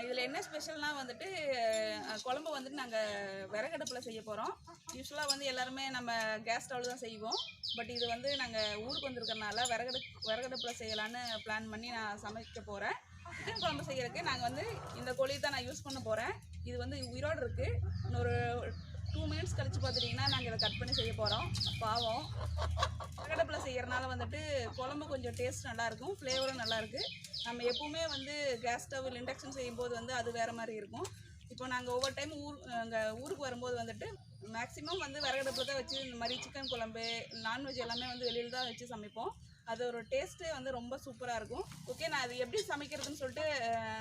இதில் என்ன ஸ்பெஷல்னால் வந்துட்டு குழம்பு வந்துட்டு நாங்கள் விறகடுப்பில் செய்ய போகிறோம். யூஸ்வலாக வந்து எல்லாருமே நம்ம கேஸ் ஸ்டவ்வில் தான் செய்வோம். பட் இது வந்து நாங்கள் ஊருக்கு வந்திருக்கறனால விறகடுப்பில் செய்யலான்னு பிளான் பண்ணி நான் சமைக்க போகிறேன். சிக்கன் குழம்பு செய்கிறதுக்கு நாங்கள் வந்து இந்த கோழி தான் நான் யூஸ் பண்ண போகிறேன். இது வந்து உயிரோடு இருக்குது. இன்னொரு 2 மினிட்ஸ் கழித்து பார்த்துட்டிங்கன்னா நாங்கள் இதை கட் பண்ணி செய்ய போகிறோம். பாவம் விறகடுப்பில் செய்கிறனால வந்துட்டு குழம்பு கொஞ்சம் டேஸ்ட் நல்லாயிருக்கும், ஃப்ளேவரும் நல்லாயிருக்கு. நம்ம எப்பவுமே வந்து கேஸ் ஸ்டவ்வில் இண்டக்ஷன் செய்யும்போது வந்து அது வேறு மாதிரி இருக்கும். இப்போ நாங்கள் ஒவ்வொரு டைம் ஊருக்கு வரும்போது வந்துட்டு மேக்ஸிமம் வந்து விறகடுப்பில் தான் வச்சு இந்த மாதிரி சிக்கன் குழம்பு நான்வெஜ் எல்லாமே வந்து வெளியில் தான் வச்சு சமைப்போம். அது ஒரு டேஸ்ட்டு வந்து ரொம்ப சூப்பராக இருக்கும். ஓகே, நான் அது எப்படி சமைக்கிறதுன்னு சொல்லிட்டு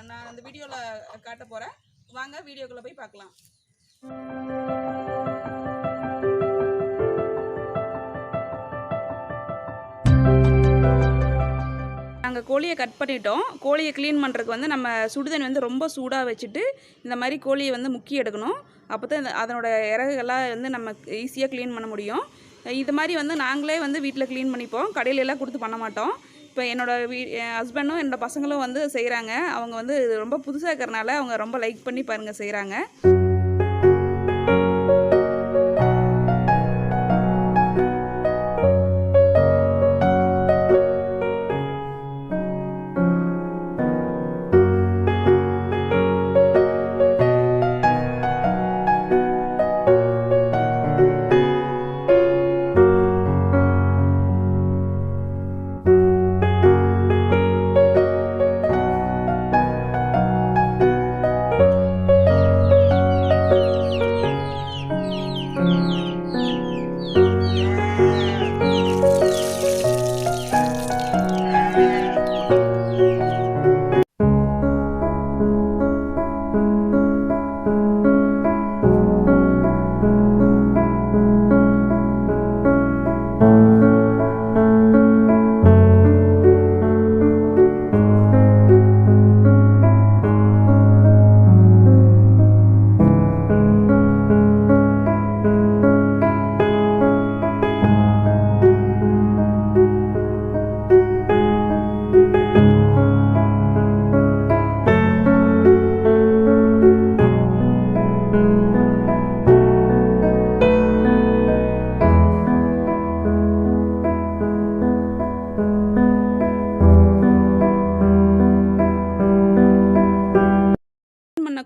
நான் அந்த வீடியோவில் காட்ட போகிறேன். வாங்க வீடியோக்குள்ளே போய் பார்க்கலாம். நாங்கள் கோழியை கட் பண்ணிட்டோம். கோழியை க்ளீன் பண்ணுறதுக்கு வந்து நம்ம சுடுதண்ணி வந்து ரொம்ப சூடாக வச்சுட்டு இந்த மாதிரி கோழியை வந்து முக்கி எடுக்கணும். அப்போ தான் அதனோட இறகுகள்லாம் வந்து நம்ம ஈஸியாக க்ளீன் பண்ண முடியும். இது மாதிரி வந்து நாங்களே வந்து வீட்டில் க்ளீன் பண்ணிப்போம், கடையிலெல்லாம் கொடுத்து பண்ண மாட்டோம். இப்போ என் ஹஸ்பண்டும் என்னோடய பசங்களும் வந்து செய்கிறாங்க. அவங்க வந்து ரொம்ப புதுசாக இருக்கிறனால அவங்க ரொம்ப லைக் பண்ணி பாருங்கள் செய்கிறாங்க.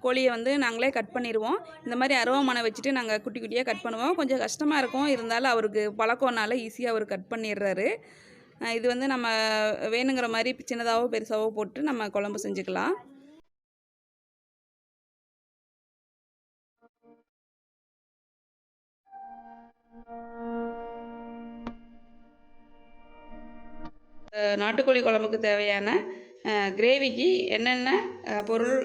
கோழியை வந்து நாங்களே கட் பண்ணிடுவோம். இந்த மாதிரி அருவாமனை வச்சுட்டு நாங்கள் குட்டி குட்டியாக கட் பண்ணுவோம். கொஞ்சம் கஷ்டமாக இருக்கும், இருந்தாலும் அவருக்கு பழக்கம்னால ஈஸியாக அவர் கட் பண்ணிடுறாரு. இது வந்து நம்ம வேணுங்கிற மாதிரி சின்னதாகவோ பெருசாகவோ போட்டு நம்ம குழம்பு செஞ்சுக்கலாம். நாட்டுக்கோழி குழம்புக்கு தேவையான கிரேவிக்கு என்னென்ன பொருள்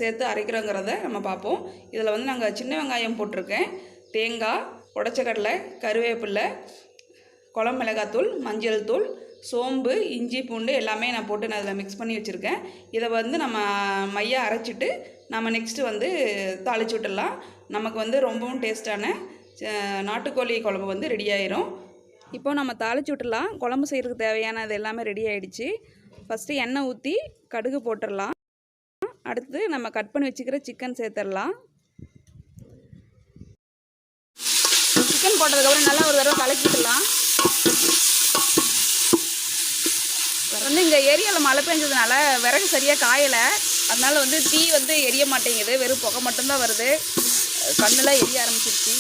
சேர்த்து அரைக்கிறோங்கிறத நம்ம பார்ப்போம். இதில் வந்து நாங்கள் சின்ன வெங்காயம் போட்டிருக்கேன், தேங்காய், உடச்சக்கடலை, கருவேப்பிலை, குழம்பு மிளகாத்தூள், மஞ்சள் தூள், சோம்பு, இஞ்சி, பூண்டு எல்லாமே நான் போட்டு நான் இதில் மிக்ஸ் பண்ணி வச்சுருக்கேன். இதை வந்து நம்ம மையாக அரைச்சிட்டு நம்ம நெக்ஸ்ட்டு வந்து தாளிச்சு விட்டுடலாம். நமக்கு வந்து ரொம்பவும் டேஸ்ட்டான நாட்டுக்கோழி குழம்பு வந்து ரெடி ஆயிரும். இப்போ நம்ம தாளிச்சு விட்டுடலாம். குழம்பு செய்கிறதுக்கு தேவையான அது எல்லாமே ரெடி ஆகிடுச்சு. ஃபஸ்ட்டு எண்ணெய் ஊற்றி கடுகு போட்டுடலாம். அடுத்து நம்ம கட் பண்ணி வச்சுக்கிற சிக்கன் சேர்த்துடலாம். சிக்கன் போட்டதுக்கப்புறம் நல்லா ஒரு தடவை கலக்கிடலாம். வந்து இங்கே ஏரியாவில் மழை பெஞ்சதுனால விறகு சரியாக காயலை, அதனால வந்து தீ வந்து எரிய மாட்டேங்குது, வெறும் புகை மட்டும்தான் வருது. கண்ணெல்லாம் எரிய ஆரம்பிச்சிருச்சு.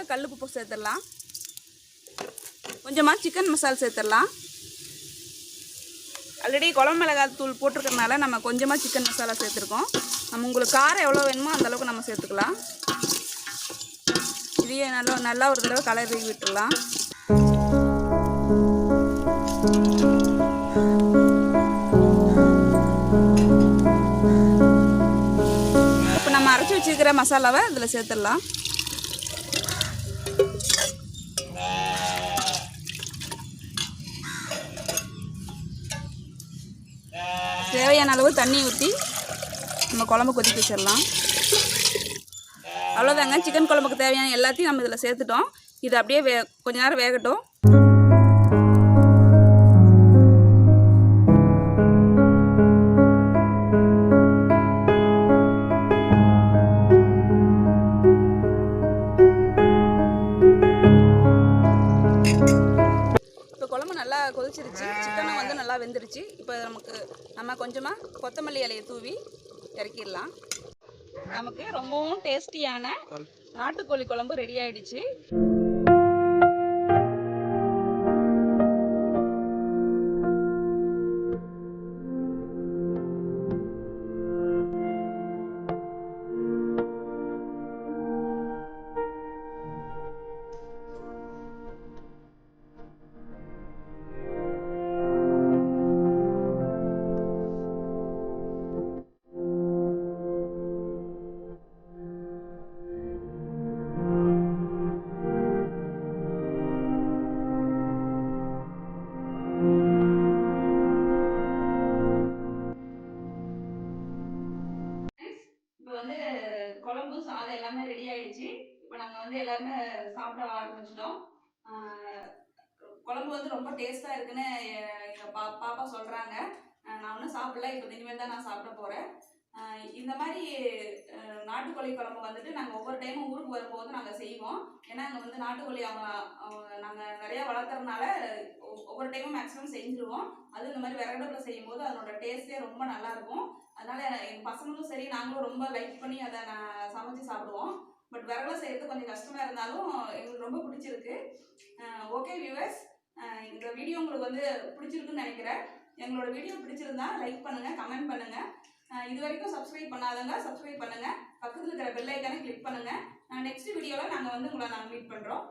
கல்லுப்பு சேர்த்துடலாம். கொஞ்சமாக சிக்கன் மசாலா சேர்த்துடலாம். ஆல்ரெடி குழம்பு மிளகாய் தூள் போட்டிருக்கறனால நம்ம கொஞ்சமாக சிக்கன் மசாலா சேர்த்துருக்கோம். நம்ம உங்களுக்கு காரம் எவ்வளோ வேணுமோ அந்தளவுக்கு நம்ம சேர்த்துக்கலாம். இதையே நல்லா ஒரு தடவை கலரி விட்டுடலாம். இப்போ நம்ம அரைச்சி வச்சுருக்கிற மசாலாவை இதில் சேர்த்துடலாம். தேவையான அளவு தண்ணி ஊற்றி நம்ம குழம்பு கொதிக்க வச்சிடலாம். அவ்வளோதாங்க. சிக்கன் குழம்புக்கு தேவையான எல்லாத்தையும் நம்ம இதில் சேர்த்துட்டோம். இது அப்படியே கொஞ்ச நேரம் வேகட்டும். இப்போ குழம்பு நல்லா கொதிச்சிருச்சு. சிக்கனும் வந்து நல்லா வெந்துருச்சு. இப்போ நம்ம கொஞ்சமாக கொத்தமல்லி இலையை தூவி இறக்கிடலாம். நமக்கு ரொம்பவும் டேஸ்டியான நாட்டுக்கோழி குழம்பு ரெடி ஆயிடுச்சு. இப்போ வந்து குழம்பு சாதம் எல்லாமே ரெடி ஆயிடுச்சு. இப்போ நாங்கள் வந்து எல்லாருமே சாப்பிட ஆரம்பிச்சிட்டோம். குழம்பு வந்து ரொம்ப டேஸ்ட்டாக இருக்குன்னு எங்கள் பாப்பா சொல்கிறாங்க. நான் ஒன்றும் சாப்பிடல. இப்போ இனிமேல் தான் நான் சாப்பிட போகிறேன். இந்த மாதிரி நாட்டுக்கோழி குழம்பு வந்துட்டு நாங்கள் ஒவ்வொரு டைமும் ஊருக்கு வரும்போது நாங்கள் செய்வோம். ஏன்னா அங்கே வந்து நாட்டுக்கோழி நாங்கள் நிறையா வளர்த்துறதுனால ஒவ்வொரு டைமும் மேக்ஸிமம் செஞ்சுருவோம். அதுவும் இந்த மாதிரி விறகடுப்பில் செய்யும்போது அதனோட டேஸ்ட்டே ரொம்ப நல்லாயிருக்கும். அதனால் எங்கள் பசங்களும் சரி நாங்களும் ரொம்ப லைக் பண்ணி அதை நான் சமைச்சு சாப்பிடுவோம். பட் விறகுல செய்கிறது கொஞ்சம் கஷ்டமாக இருந்தாலும் எங்களுக்கு ரொம்ப பிடிச்சிருக்கு. ஓகே வியூவர்ஸ், இந்த வீடியோ உங்களுக்கு வந்து பிடிச்சிருக்குன்னு நினைக்கிறேன். எங்களோட வீடியோ பிடிச்சிருந்தா லைக் பண்ணுங்கள், கமெண்ட் பண்ணுங்கள். இது வரைக்கும் சப்ஸ்கிரைப் பண்ணாதவங்க சப்ஸ்கிரைப் பண்ணுங்கள். பக்கத்தில் இருக்கிற பெல் ஐக்கானை கிளிக் பண்ணுங்கள். நெக்ஸ்ட் வீடியோவில் நாங்கள் வந்து உங்களை மீட் பண்ணுறோம்.